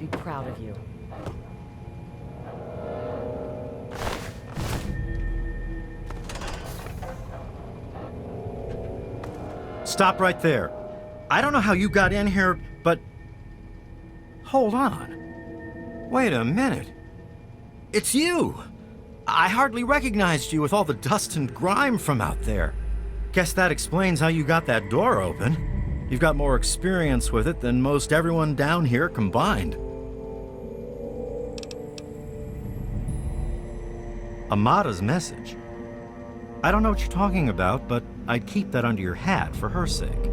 be proud of you. Stop right there. I don't know how you got in here, but... Hold on. Wait a minute. It's you! I hardly recognized you with all the dust and grime from out there. Guess that explains how you got that door open. You've got more experience with it than most everyone down here combined. Amata's message. I don't know what you're talking about, but I'd keep that under your hat for her sake.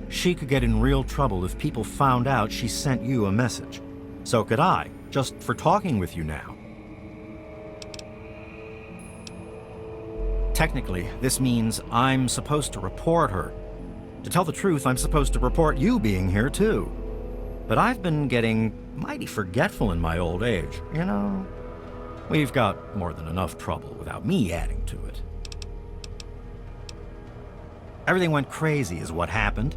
She could get in real trouble if people found out she sent you a message. So could I, just for talking with you now. Technically, this means I'm supposed to report her. To tell the truth, I'm supposed to report you being here too. But I've been getting mighty forgetful in my old age, you know? We've got more than enough trouble without me adding to it. Everything went crazy is what happened.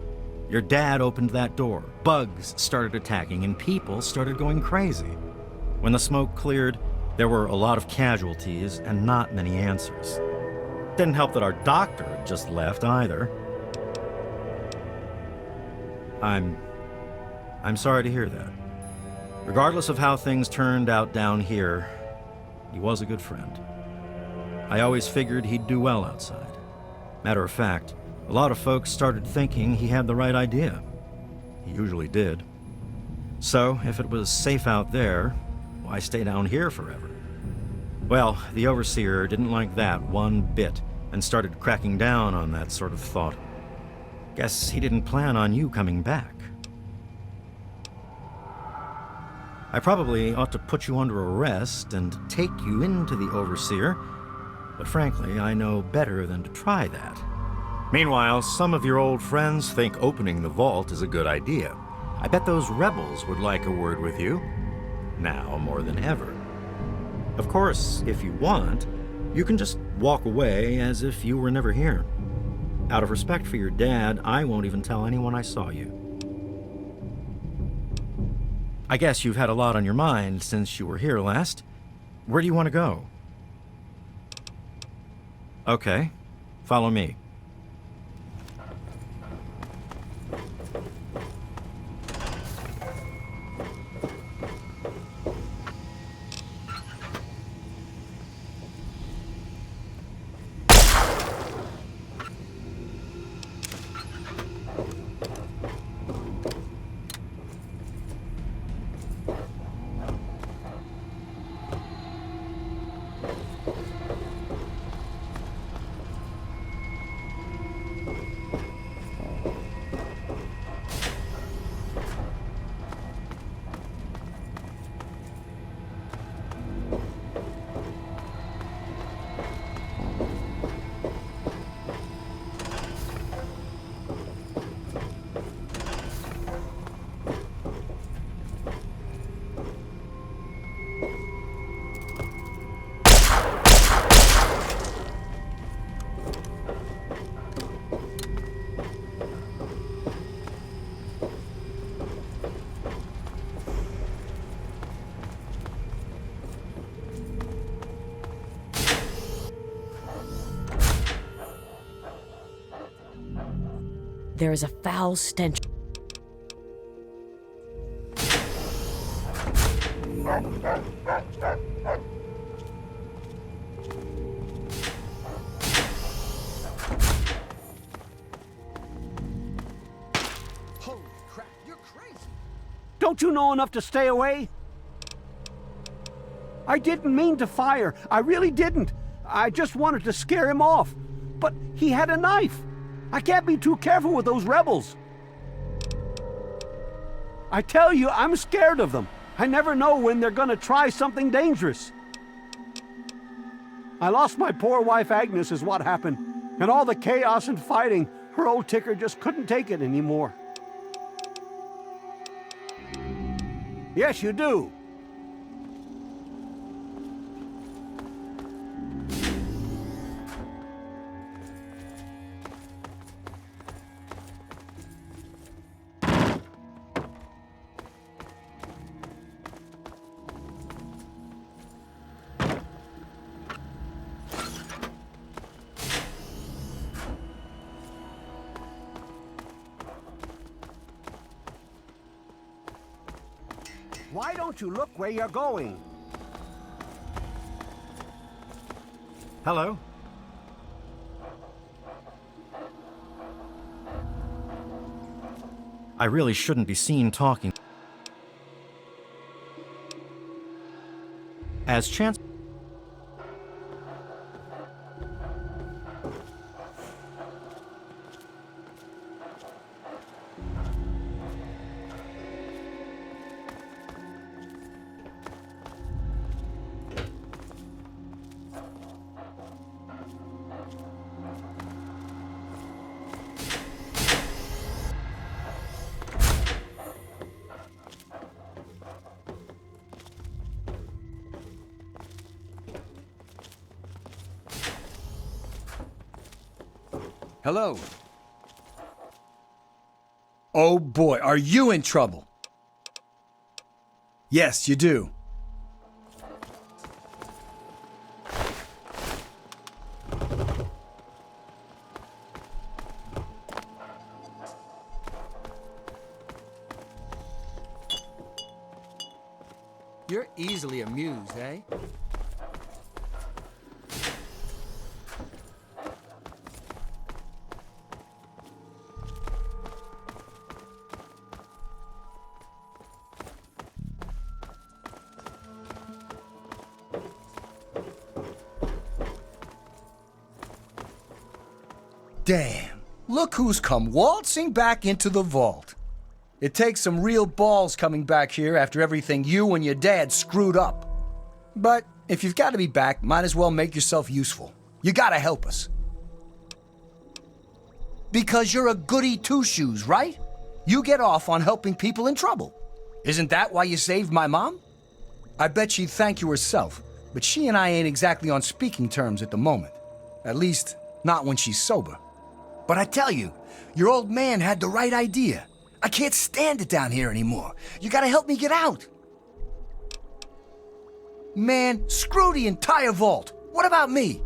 Your dad opened that door, bugs started attacking, and people started going crazy. When the smoke cleared, there were a lot of casualties and not many answers. Didn't help that our doctor had just left either. I'm sorry to hear that. Regardless of how things turned out down here, he was a good friend. I always figured he'd do well outside. Matter of fact, a lot of folks started thinking he had the right idea. He usually did. So, if it was safe out there, why stay down here forever? Well, the Overseer didn't like that one bit and started cracking down on that sort of thought. Guess he didn't plan on you coming back. I probably ought to put you under arrest and take you into the Overseer, but frankly, I know better than to try that. Meanwhile, some of your old friends think opening the vault is a good idea. I bet those rebels would like a word with you, now more than ever. Of course, if you want, you can just walk away as if you were never here. Out of respect for your dad, I won't even tell anyone I saw you. I guess you've had a lot on your mind since you were here last. Where do you want to go? Okay, follow me. There is a foul stench. Holy crap, you're crazy. Don't you know enough to stay away? I didn't mean to fire. I really didn't. I just wanted to scare him off. But he had a knife. I can't be too careful with those rebels. I tell you, I'm scared of them. I never know when they're gonna try something dangerous. I lost my poor wife Agnes is what happened. And all the chaos and fighting, her old ticker just couldn't take it anymore. Yes, you do. Why don't you look where you're going? Hello? I really shouldn't be seen talking. As chance... Hello. Oh boy, are you in trouble? Yes, you do. You're easily amused, eh? Damn, look who's come waltzing back into the vault. It takes some real balls coming back here after everything you and your dad screwed up. But if you've got to be back, might as well make yourself useful. You gotta help us. Because you're a goody two-shoes, right? You get off on helping people in trouble. Isn't that why you saved my mom? I bet she'd thank you herself, but she and I ain't exactly on speaking terms at the moment. At least, not when she's sober. But I tell you, your old man had the right idea. I can't stand it down here anymore. You gotta help me get out. Man, screw the entire vault. What about me?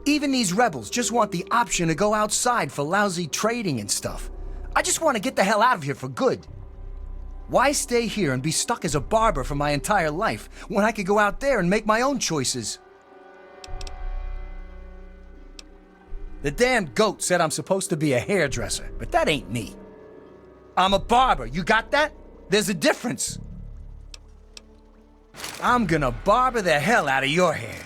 Even these rebels just want the option to go outside for lousy trading and stuff. I just want to get the hell out of here for good. Why stay here and be stuck as a barber for my entire life when I could go out there and make my own choices? The damn goat said I'm supposed to be a hairdresser, but that ain't me. I'm a barber, you got that? There's a difference. I'm gonna barber the hell out of your hair.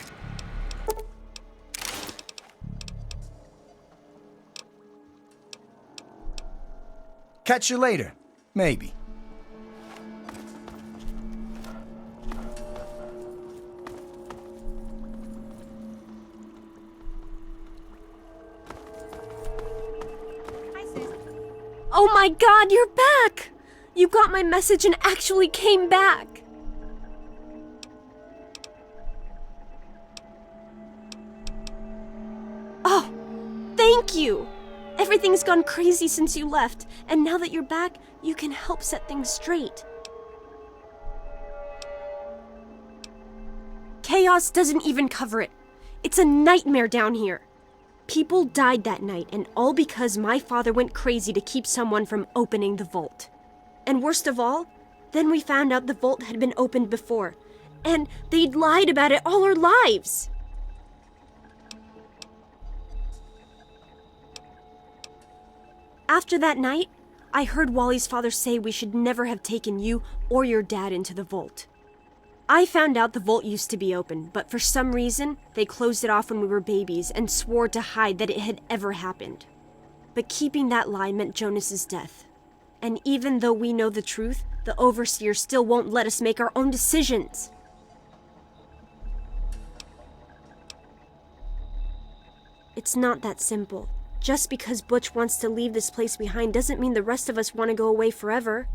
Catch you later, maybe. Oh my God, you're back! You got my message and actually came back! Oh, thank you! Everything's gone crazy since you left, and now that you're back, you can help set things straight. Chaos doesn't even cover it. It's a nightmare down here. People died that night, and all because my father went crazy to keep someone from opening the vault. And worst of all, then we found out the vault had been opened before, and they'd lied about it all our lives. After that night, I heard Wally's father say we should never have taken you or your dad into the vault. I found out the vault used to be open, but for some reason, they closed it off when we were babies and swore to hide that it had ever happened. But keeping that lie meant Jonas's death. And even though we know the truth, the Overseer still won't let us make our own decisions. It's not that simple. Just because Butch wants to leave this place behind doesn't mean the rest of us want to go away forever.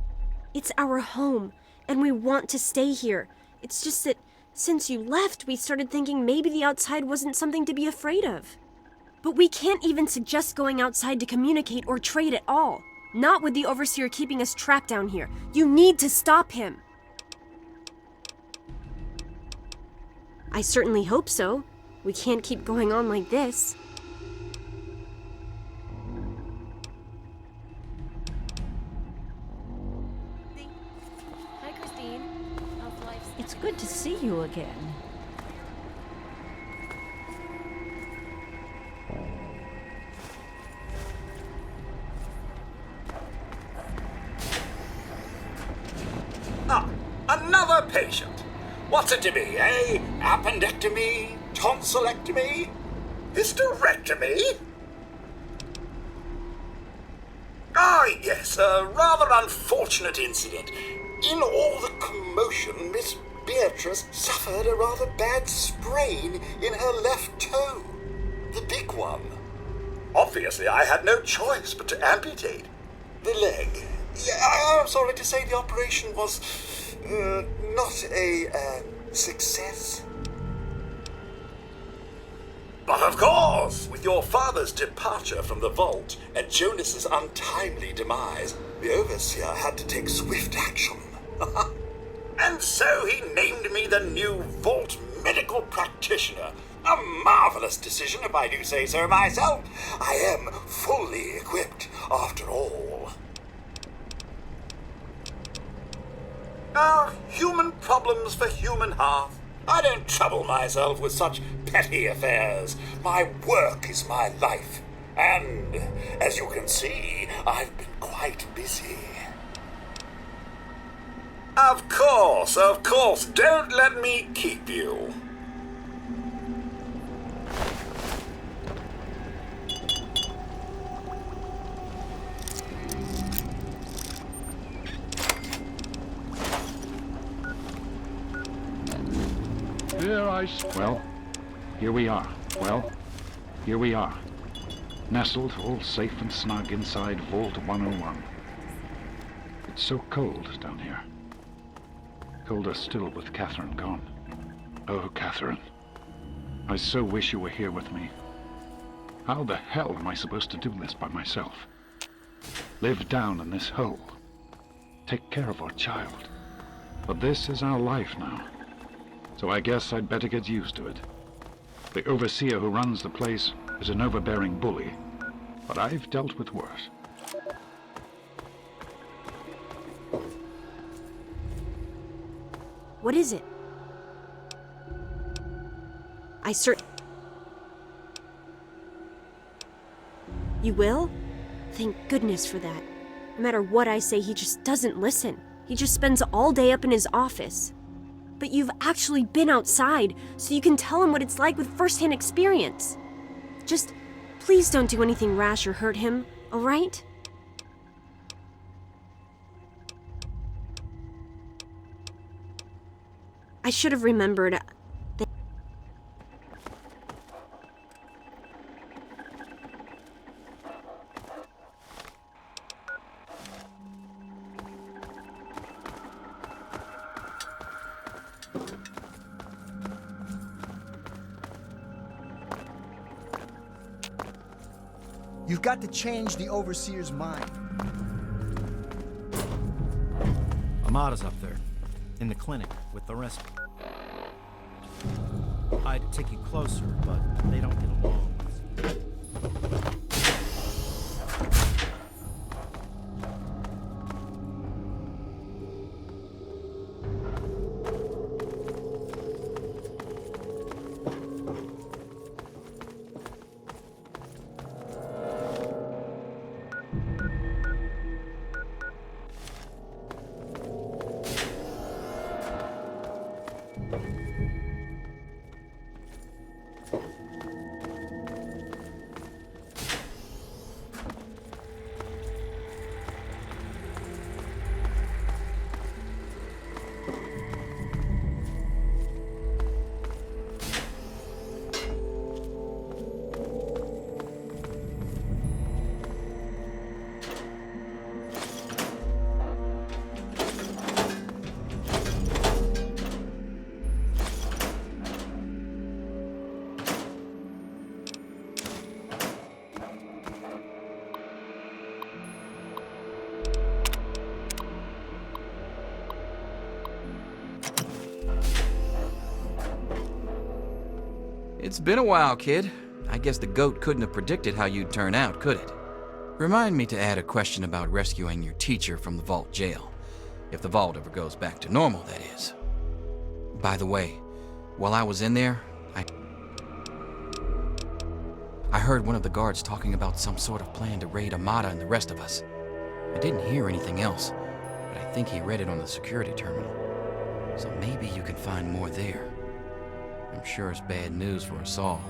It's our home, and we want to stay here. It's just that since you left, we started thinking maybe the outside wasn't something to be afraid of. But we can't even suggest going outside to communicate or trade at all. Not with the Overseer keeping us trapped down here. You need to stop him. I certainly hope so. We can't keep going on like this. Hi, Christine. It's good to see you again. Ah, another patient. What's it to be, eh? Appendectomy? Tonsillectomy? Hysterectomy? Ah, yes, a rather unfortunate incident. In all the commotion, Miss Beatrice suffered a rather bad sprain in her left toe. The big one. Obviously, I had no choice but to amputate the leg. Yeah, I'm sorry to say the operation was not a success. But of course, with your father's departure from the vault and Jonas's untimely demise, the overseer had to take swift action. And so he named me the new vault medical practitioner. A marvelous decision, if I do say so myself. I am fully equipped, after all. Human problems for human hearth. I don't trouble myself with such petty affairs. My work is my life. And, as you can see, I've been quite busy. Of course. Don't let me keep you. Well, here we are. Here we are. Nestled all safe and snug inside Vault 101. It's so cold down here. Colder still with Catherine gone. Oh, Catherine. I so wish you were here with me. How the hell am I supposed to do this by myself? Live down in this hole. Take care of our child. But this is our life now. So I guess I'd better get used to it. The overseer who runs the place is an overbearing bully, but I've dealt with worse. What is it? You will? Thank goodness for that. No matter what I say, he just doesn't listen. He just spends all day up in his office. But you've actually been outside, so you can tell him what it's like with first-hand experience. Just, please don't do anything rash or hurt him, all right? I should have remembered. You've got to change the overseer's mind. Amata's up there, in the clinic, with the rest. I'd take you closer, but they don't get along. It's been a while, kid. I guess the goat couldn't have predicted how you'd turn out, could it? Remind me to add a question about rescuing your teacher from the vault jail. If the vault ever goes back to normal, that is. By the way, while I was in there, I heard one of the guards talking about some sort of plan to raid Amata and the rest of us. I didn't hear anything else, but I think he read it on the security terminal. So maybe you can find more there. I'm sure it's bad news for us all.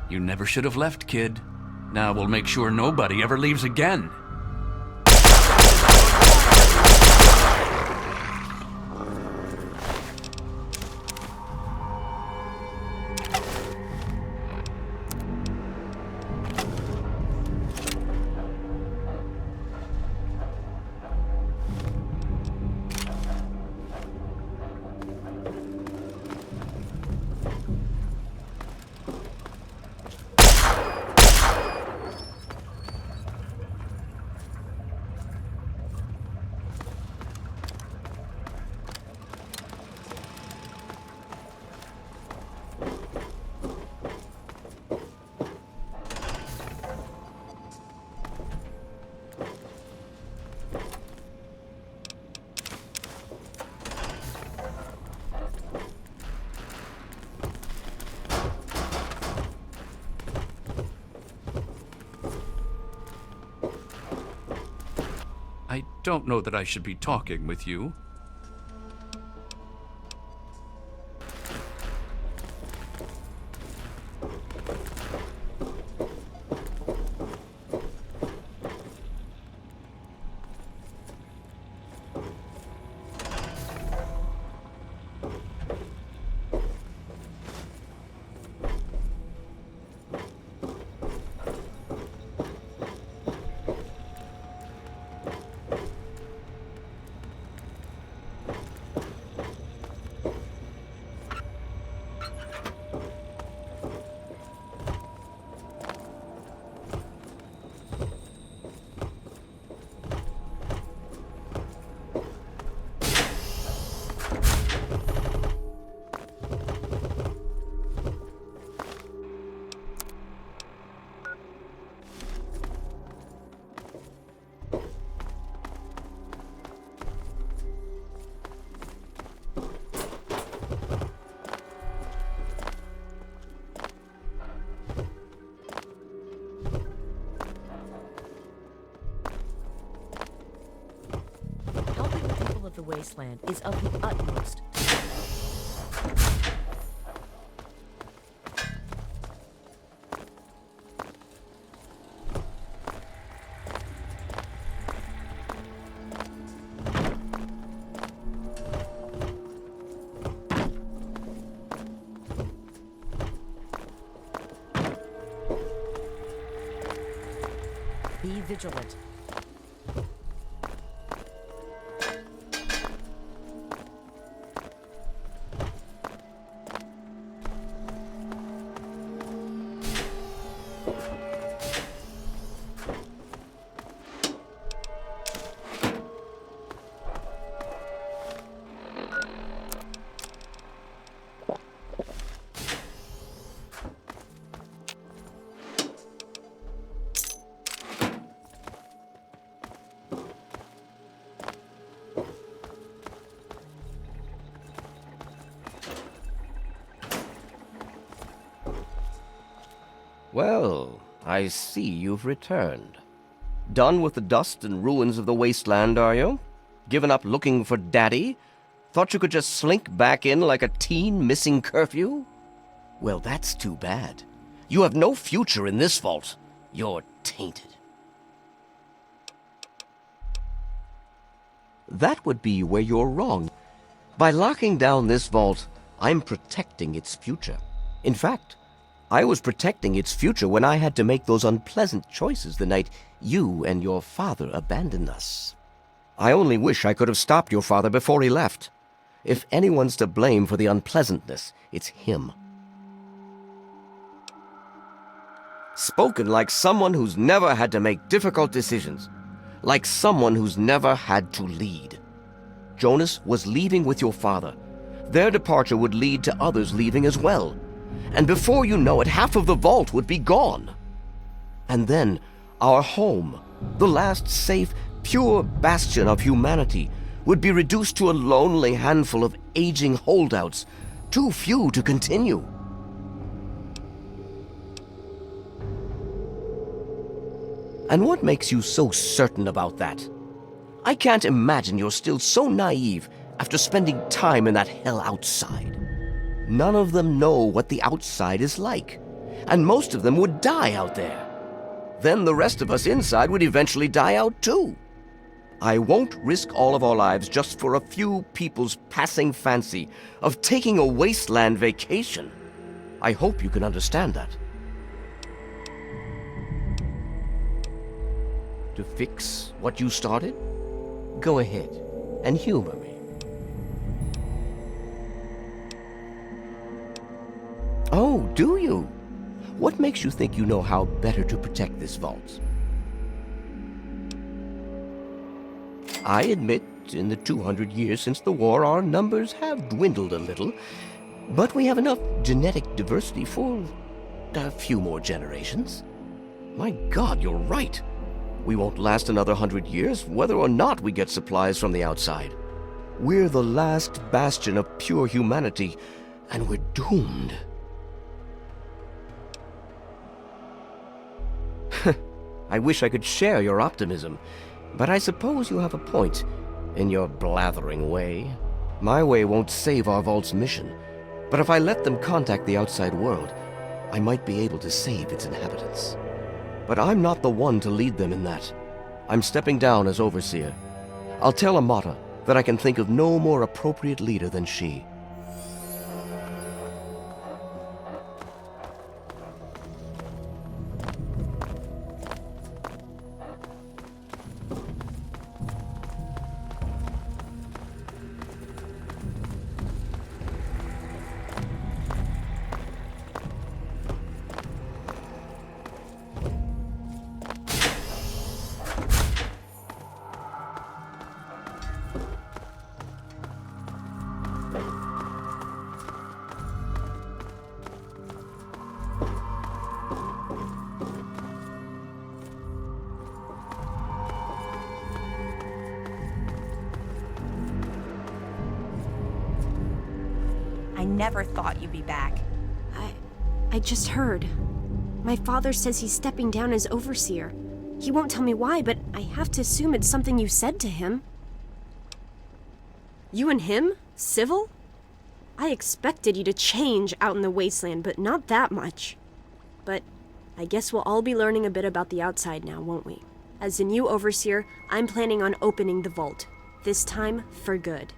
You never should have left, kid. Now we'll make sure nobody ever leaves again. I don't know that I should be talking with you. Helping the people of the wasteland is of the utmost. Be vigilant. Well, I see you've returned. Done with the dust and ruins of the wasteland, are you? Given up looking for Daddy? Thought you could just slink back in like a teen missing curfew? Well, that's too bad. You have no future in this vault. You're tainted. That would be where you're wrong. By locking down this vault, I'm protecting its future. In fact, I was protecting its future when I had to make those unpleasant choices the night you and your father abandoned us. I only wish I could have stopped your father before he left. If anyone's to blame for the unpleasantness, it's him. Spoken like someone who's never had to make difficult decisions. Like someone who's never had to lead. Jonas was leaving with your father. Their departure would lead to others leaving as well. And before you know it, half of the vault would be gone. And then, our home, the last safe, pure bastion of humanity, would be reduced to a lonely handful of aging holdouts, too few to continue. And what makes you so certain about that? I can't imagine you're still so naive after spending time in that hell outside. None of them know what the outside is like, and most of them would die out there. Then the rest of us inside would eventually die out too. I won't risk all of our lives just for a few people's passing fancy of taking a wasteland vacation. I hope you can understand that. To fix what you started? Go ahead and humor me. Oh, do you? What makes you think you know how better to protect this vault? I admit, in the 200 years since the war, our numbers have dwindled a little, but we have enough genetic diversity for a few more generations. My God, you're right. We won't last another 100 years, whether or not we get supplies from the outside. We're the last bastion of pure humanity, and we're doomed. I wish I could share your optimism, but I suppose you have a point in your blathering way. My way won't save our vault's mission, but if I let them contact the outside world, I might be able to save its inhabitants. But I'm not the one to lead them in that. I'm stepping down as overseer. I'll tell Amata that I can think of no more appropriate leader than she. I never thought you'd be back. I just heard. My father says he's stepping down as overseer. He won't tell me why, but I have to assume it's something you said to him. You and him? Civil? I expected you to change out in the wasteland, but not that much. But I guess we'll all be learning a bit about the outside now, won't we? As the new overseer, I'm planning on opening the vault. This time, for good.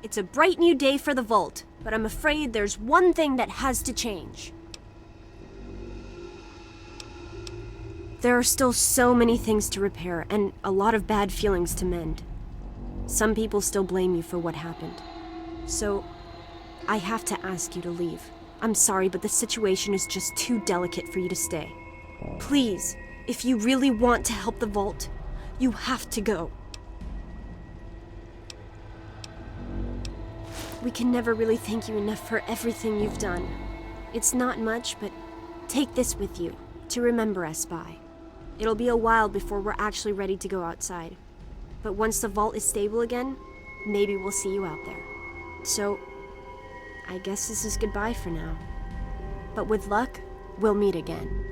It's a bright new day for the vault, but I'm afraid there's one thing that has to change. There are still so many things to repair, and a lot of bad feelings to mend. Some people still blame you for what happened. So, I have to ask you to leave. I'm sorry, but the situation is just too delicate for you to stay. Please, if you really want to help the vault, you have to go. We can never really thank you enough for everything you've done. It's not much, but take this with you, to remember us by. It'll be a while before we're actually ready to go outside. But once the vault is stable again, maybe we'll see you out there. So, I guess this is goodbye for now. But with luck, we'll meet again.